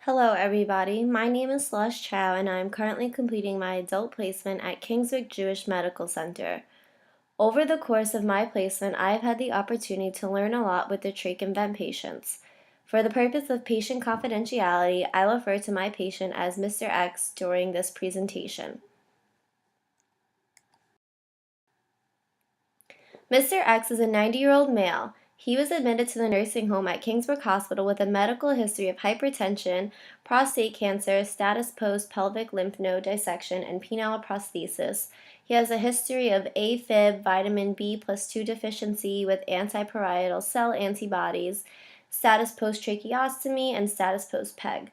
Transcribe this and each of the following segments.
Hello everybody, my name is Slush Chow and I am currently completing my adult placement at Kinsbrook Jewish Medical Center. Over the course of my placement, I have had the opportunity to learn a lot with the trach and vent patients. For the purpose of patient confidentiality, I will refer to my patient as Mr. X during this presentation. Mr. X is a 90-year-old male. He was admitted to the nursing home at Kinsbrook Hospital with a medical history of hypertension, prostate cancer, status post pelvic lymph node dissection, and penile prosthesis. He has a history of AFib, vitamin B+2 deficiency with antiparietal cell antibodies, status post tracheostomy, and status post PEG.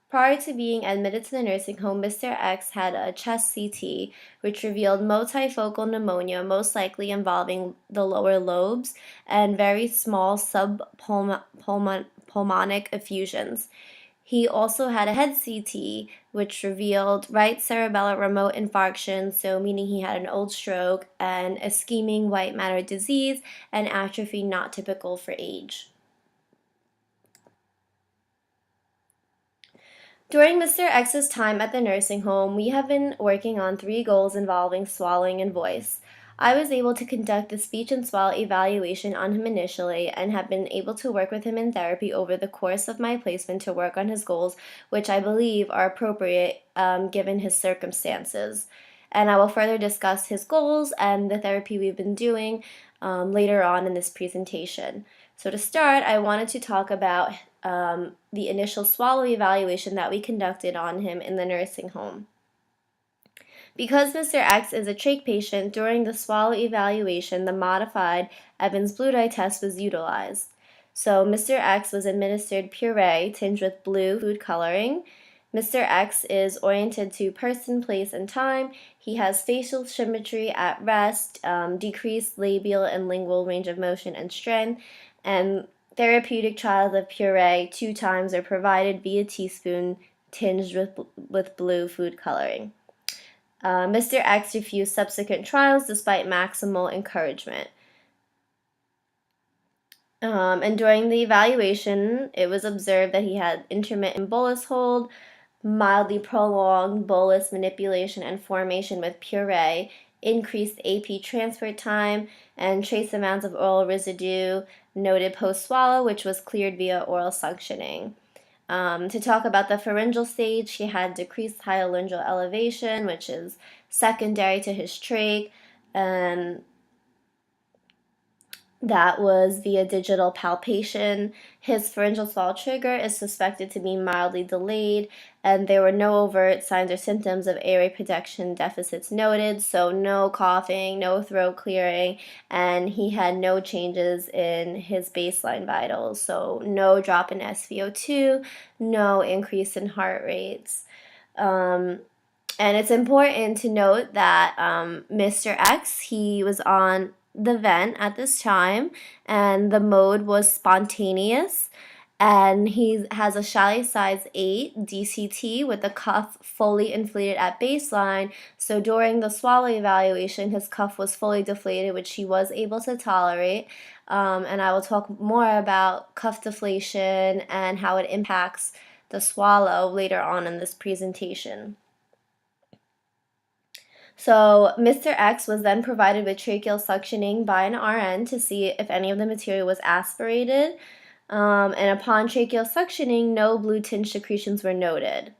Prior to being admitted to the nursing home, Mr. X had a chest CT, which revealed multifocal pneumonia, most likely involving the lower lobes, and very small subpulmonic effusions. He also had a head CT, which revealed right cerebellar remote infarction, so meaning he had an old stroke, and ischemic white matter disease, and atrophy not typical for age. During Mr. X's time at the nursing home, we have been working on 3 goals involving swallowing and voice. I was able to conduct the speech and swallow evaluation on him initially and have been able to work with him in therapy over the course of my placement to work on his goals, which I believe are appropriate given his circumstances. And I will further discuss his goals and the therapy we've been doing later on in this presentation. So to start, I wanted to talk about the initial swallow evaluation that we conducted on him in the nursing home. Because Mr. X is a trach patient, during the swallow evaluation, the modified Evans blue dye test was utilized. So Mr. X was administered puree tinged with blue food coloring. Mr. X is oriented to person, place, and time. He has facial symmetry at rest, decreased labial and lingual range of motion and strength, and therapeutic trials of puree 2 times are provided via teaspoon tinged with blue food coloring. Mr. X refused subsequent trials despite maximal encouragement. And during the evaluation, it was observed that he had intermittent bolus hold, mildly prolonged bolus manipulation and formation with puree, increased AP transfer time, and trace amounts of oral residue noted post-swallow, which was cleared via oral suctioning. To talk about the pharyngeal stage, he had decreased hyolaryngeal elevation, which is secondary to his trach, and that was via digital palpation. His pharyngeal swallow trigger is suspected to be mildly delayed, and there were no overt signs or symptoms of airway protection deficits noted, so no coughing, no throat clearing, and he had no changes in his baseline vitals, so no drop in SpO2, no increase in heart rates. And it's important to note that Mr. X, he was on the vent at this time, and the mode was spontaneous, and he has a Shalley size 8 DCT with the cuff fully inflated at baseline. So during the swallow evaluation, his cuff was fully deflated, which he was able to tolerate. And I will talk more about cuff deflation and how it impacts the swallow later on in this presentation. So Mr. X was then provided with tracheal suctioning by an RN to see if any of the material was aspirated, and upon tracheal suctioning, no blue tinge secretions were noted.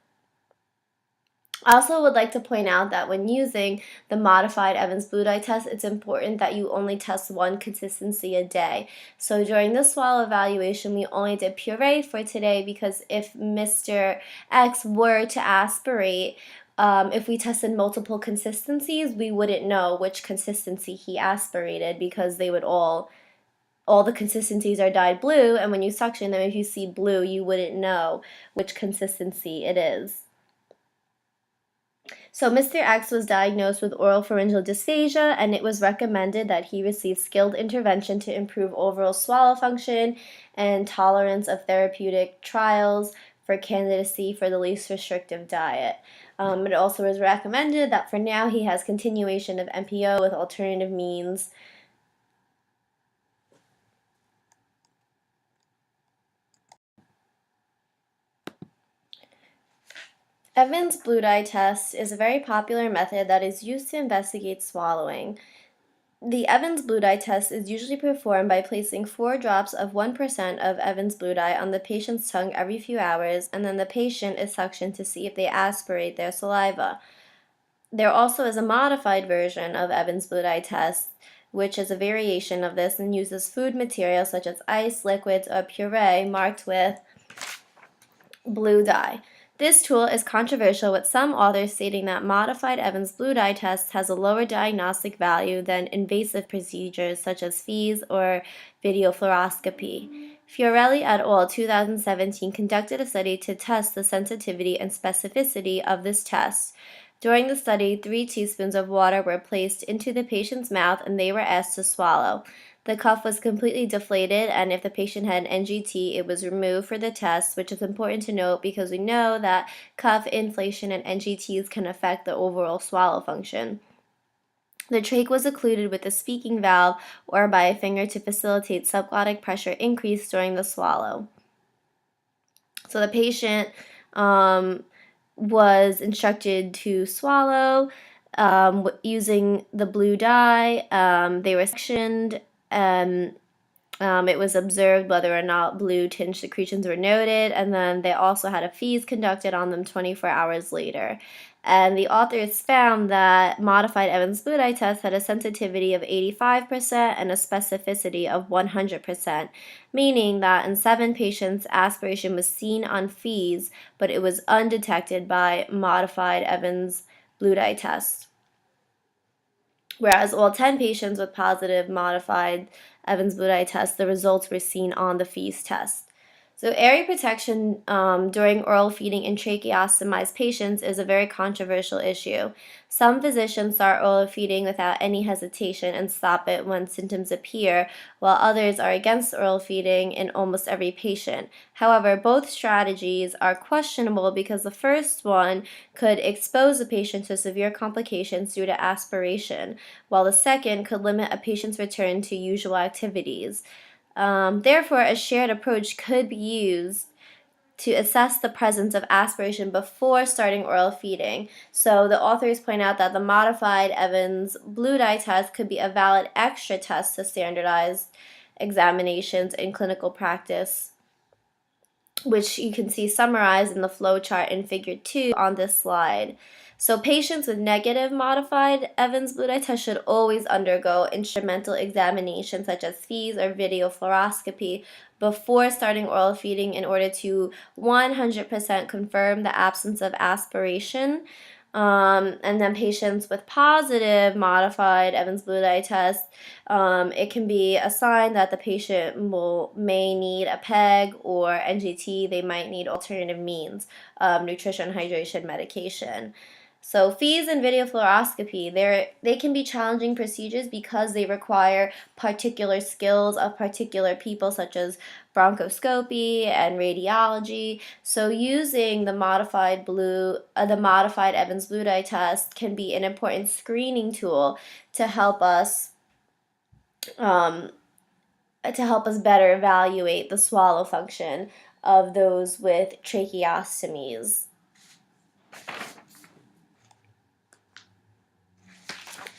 I also would like to point out that when using the modified Evans blue dye test, it's important that you only test 1 consistency a day. So during the swallow evaluation, we only did puree for today because if Mr. X were to aspirate, if we tested multiple consistencies, we wouldn't know which consistency he aspirated because they would all the consistencies are dyed blue, and when you suction them, if you see blue, you wouldn't know which consistency it is. So Mr. X was diagnosed with oropharyngeal dysphagia, and it was recommended that he receive skilled intervention to improve overall swallow function and tolerance of therapeutic trials for candidacy for the least restrictive diet. It also was recommended that for now he has continuation of MPO with alternative means. Evans blue dye test is a very popular method that is used to investigate swallowing. The Evans blue dye test is usually performed by placing 4 drops of 1% of Evans blue dye on the patient's tongue every few hours, and then the patient is suctioned to see if they aspirate their saliva. There also is a modified version of Evans blue dye test, which is a variation of this and uses food materials such as ice, liquids, or puree marked with blue dye. This tool is controversial, with some authors stating that modified Evans blue dye test has a lower diagnostic value than invasive procedures such as FEES or video fluoroscopy. Fiorelli et al. 2017 conducted a study to test the sensitivity and specificity of this test. During the study, 3 teaspoons of water were placed into the patient's mouth and they were asked to swallow. The cuff was completely deflated, and if the patient had NGT, it was removed for the test, which is important to note because we know that cuff inflation and NGTs can affect the overall swallow function. The trach was occluded with a speaking valve or by a finger to facilitate subglottic pressure increase during the swallow. So the patient was instructed to swallow using the blue dye. They were sectioned. It was observed whether or not blue tinge secretions were noted, and then they also had a FEES conducted on them 24 hours later. And the authors found that modified Evans blue dye test had a sensitivity of 85% and a specificity of 100%, meaning that in 7 patients, aspiration was seen on FEES, but it was undetected by modified Evans blue dye test. Whereas all 10 patients with positive modified Evans blue dye test, the results were seen on the FEES test. So area protection during oral feeding in tracheostomized patients is a very controversial issue. Some physicians start oral feeding without any hesitation and stop it when symptoms appear, while others are against oral feeding in almost every patient. However, both strategies are questionable because the first one could expose a patient to severe complications due to aspiration, while the second could limit a patient's return to usual activities. Therefore, a shared approach could be used to assess the presence of aspiration before starting oral feeding. So the authors point out that the modified Evans blue dye test could be a valid extra test to standardized examinations in clinical practice, which you can see summarized in the flow chart in figure 2 on this slide. So patients with negative modified Evans blue dye test should always undergo instrumental examination such as FEES or video fluoroscopy before starting oral feeding in order to 100% confirm the absence of aspiration. And then patients with positive modified Evans blue dye test, it can be a sign that the patient may need a PEG or NGT. They might need alternative means of nutrition, hydration, medication. So FEES and video fluoroscopy, they can be challenging procedures because they require particular skills of particular people, such as bronchoscopy and radiology. So using the modified Evans blue dye test can be an important screening tool to help us better evaluate the swallow function of those with tracheostomies.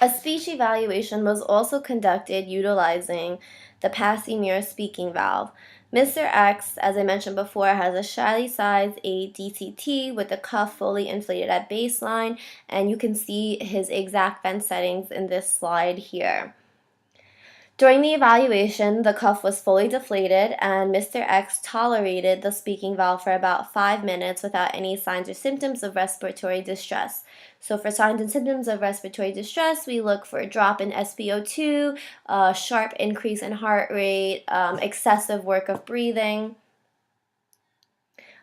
A speech evaluation was also conducted utilizing the Passy-Muir speaking valve. Mr. X, as I mentioned before, has a shyly sized 8 DCT with the cuff fully inflated at baseline, and you can see his exact vent settings in this slide here. During the evaluation, the cuff was fully deflated, and Mr. X tolerated the speaking valve for about 5 minutes without any signs or symptoms of respiratory distress. So for signs and symptoms of respiratory distress, we look for a drop in SpO2, a sharp increase in heart rate, excessive work of breathing.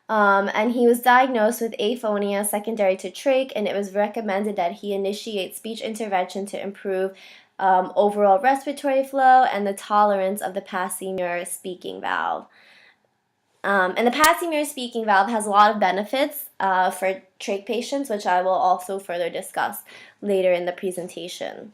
And he was diagnosed with aphonia secondary to trach, and it was recommended that he initiate speech intervention to improve overall respiratory flow and the tolerance of the Passy-Muir speaking valve. And the Passy-Muir speaking valve has a lot of benefits for trach patients, which I will also further discuss later in the presentation.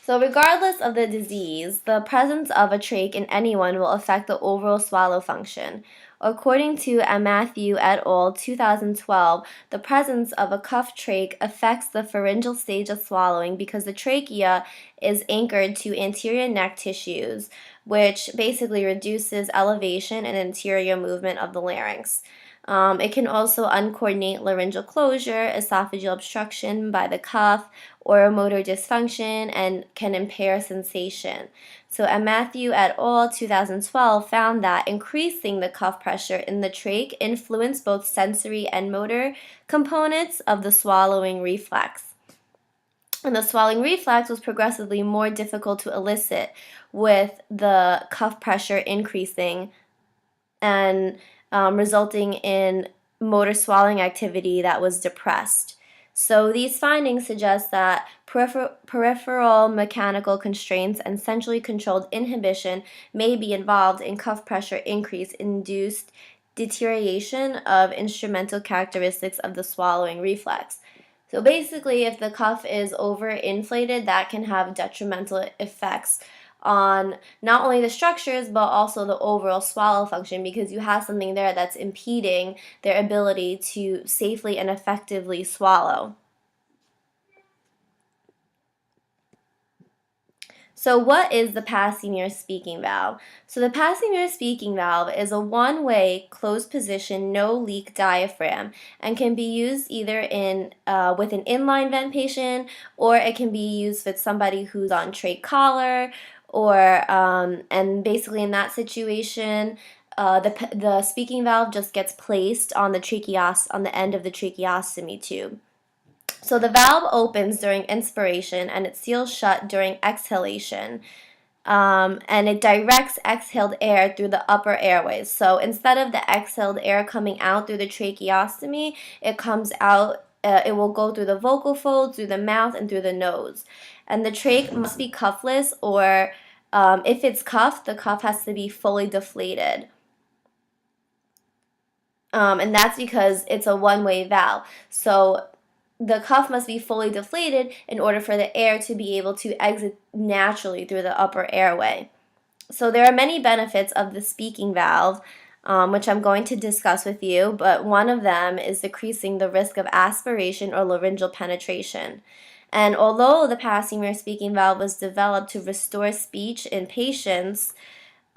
So regardless of the disease, the presence of a trach in anyone will affect the overall swallow function. According to Matthew et al. 2012, the presence of a cuff trach affects the pharyngeal stage of swallowing because the trachea is anchored to anterior neck tissues, which basically reduces elevation and anterior movement of the larynx. It can also uncoordinate laryngeal closure, esophageal obstruction by the cuff, or motor dysfunction, and can impair sensation. So, Matthew et al. 2012 found that increasing the cuff pressure in the trach influenced both sensory and motor components of the swallowing reflex. And the swallowing reflex was progressively more difficult to elicit with the cuff pressure increasing and resulting in motor swallowing activity that was depressed. So these findings suggest that peripheral mechanical constraints and centrally controlled inhibition may be involved in cuff pressure increase induced deterioration of instrumental characteristics of the swallowing reflex. So basically, if the cuff is overinflated, that can have detrimental effects on not only the structures but also the overall swallow function, because you have something there that's impeding their ability to safely and effectively swallow. So what is the passing ear speaking valve? So the passing ear speaking valve is a one-way closed position no leak diaphragm and can be used either with an inline vent patient, or it can be used with somebody who's on trach collar, and basically in that situation, the speaking valve just gets placed on the end of the tracheostomy tube. So the valve opens during inspiration and it seals shut during exhalation. And it directs exhaled air through the upper airways. So instead of the exhaled air coming out through the tracheostomy, it comes out, it will go through the vocal folds, through the mouth, and through the nose. And the trach must be cuffless, or if it's cuffed, the cuff has to be fully deflated. And that's because it's a one-way valve. So the cuff must be fully deflated in order for the air to be able to exit naturally through the upper airway. So there are many benefits of the speaking valve, which I'm going to discuss with you, but one of them is decreasing the risk of aspiration or laryngeal penetration. And although the passing ear speaking valve was developed to restore speech in patients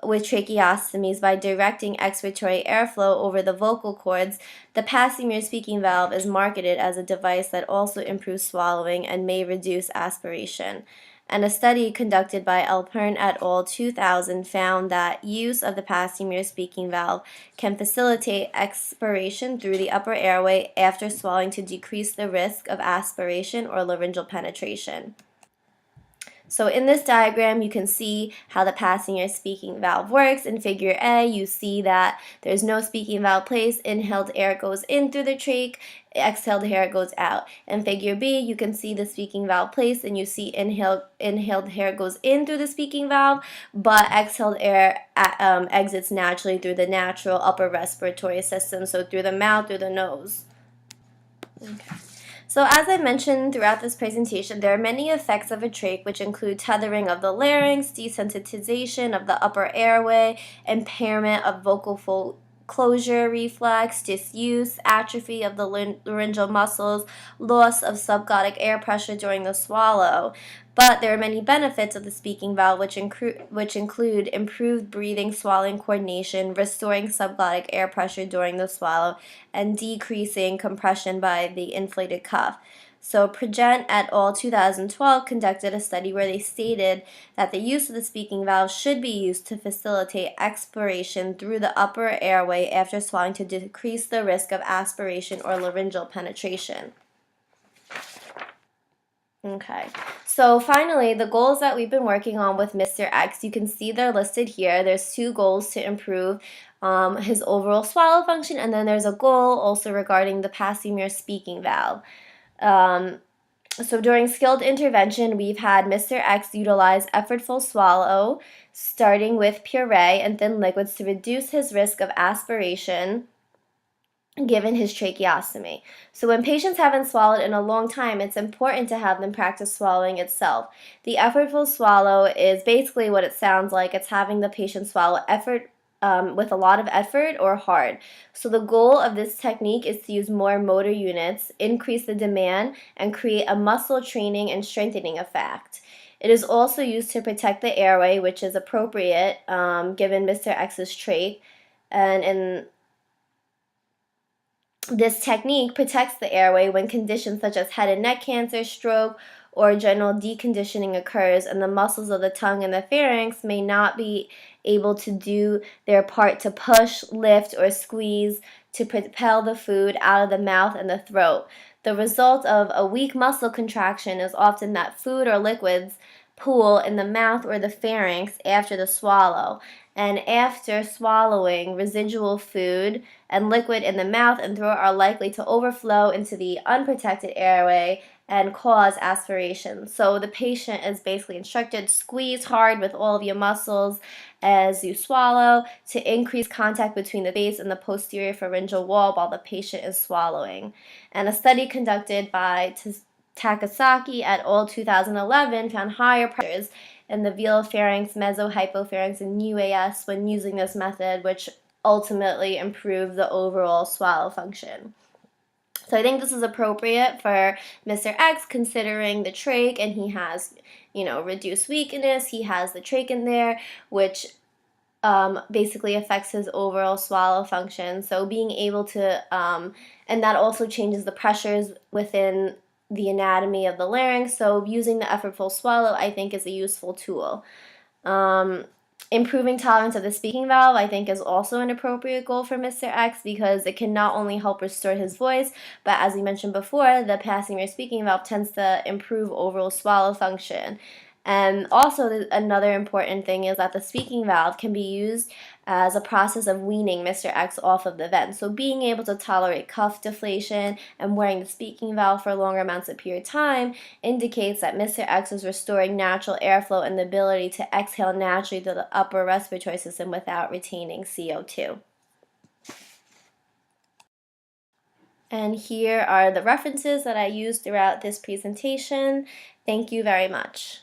with tracheostomies by directing expiratory airflow over the vocal cords, the passing ear speaking valve is marketed as a device that also improves swallowing and may reduce aspiration. And a study conducted by Alpern et al. 2000 found that use of the passing ear speaking valve can facilitate expiration through the upper airway after swallowing to decrease the risk of aspiration or laryngeal penetration. So in this diagram, you can see how the passing ear speaking valve works. In figure A, you see that there's no speaking valve placed. Inhaled air goes in through the trach, exhaled air goes out. In figure B, you can see the speaking valve placed, and you see inhaled air goes in through the speaking valve, but exhaled air exits naturally through the natural upper respiratory system, so through the mouth, through the nose. Okay. So as I mentioned throughout this presentation, there are many effects of a trach, which include tethering of the larynx, desensitization of the upper airway, impairment of vocal fold closure reflex, disuse, atrophy of the laryngeal muscles, loss of subglottic air pressure during the swallow. But there are many benefits of the speaking valve, which include improved breathing, swallowing coordination, restoring subglottic air pressure during the swallow, and decreasing compression by the inflated cuff. So Progent et al. 2012 conducted a study where they stated that the use of the speaking valve should be used to facilitate expiration through the upper airway after swallowing to decrease the risk of aspiration or laryngeal penetration. Okay, so finally, the goals that we've been working on with Mr. X, you can see they're listed here. There's 2 goals to improve his overall swallow function, and then there's a goal also regarding the passing ear speaking valve. So during skilled intervention, we've had Mr. X utilize effortful swallow, starting with puree and thin liquids to reduce his risk of aspiration. given his tracheostomy. So when patients haven't swallowed in a long time, it's important to have them practice swallowing itself. The effortful swallow is basically what it sounds like. It's having the patient swallow with a lot of effort or hard. So the goal of this technique is to use more motor units, increase the demand, and create a muscle training and strengthening effect. It is also used to protect the airway, which is appropriate given Mr. X's trach. And in This technique protects the airway when conditions such as head and neck cancer, stroke, or general deconditioning occurs, and the muscles of the tongue and the pharynx may not be able to do their part to push, lift, or squeeze to propel the food out of the mouth and the throat. The result of a weak muscle contraction is often that food or liquids pool in the mouth or the pharynx after the swallow. And after swallowing, residual food and liquid in the mouth and throat are likely to overflow into the unprotected airway and cause aspiration. So the patient is basically instructed to squeeze hard with all of your muscles as you swallow to increase contact between the base and the posterior pharyngeal wall while the patient is swallowing. And a study conducted by Takasaki et al. 2011 found higher pressures in the velar pharynx, mesohypopharynx, and UAS when using this method, which ultimately improved the overall swallow function. So I think this is appropriate for Mr. X considering the trach, and he has, reduced weakness. He has the trach in there, which basically affects his overall swallow function. So being able to, and that also changes the pressures within the anatomy of the larynx. So using the effortful swallow, I think, is a useful tool. Improving tolerance of the speaking valve, I think, is also an appropriate goal for Mr. X because it can not only help restore his voice, but as we mentioned before, the passing rate speaking valve tends to improve overall swallow function. And also, another important thing is that the speaking valve can be used as a process of weaning Mr. X off of the vent. So being able to tolerate cuff deflation and wearing the speaking valve for longer amounts of period of time indicates that Mr. X is restoring natural airflow and the ability to exhale naturally to the upper respiratory system without retaining CO2. And here are the references that I used throughout this presentation. Thank you very much.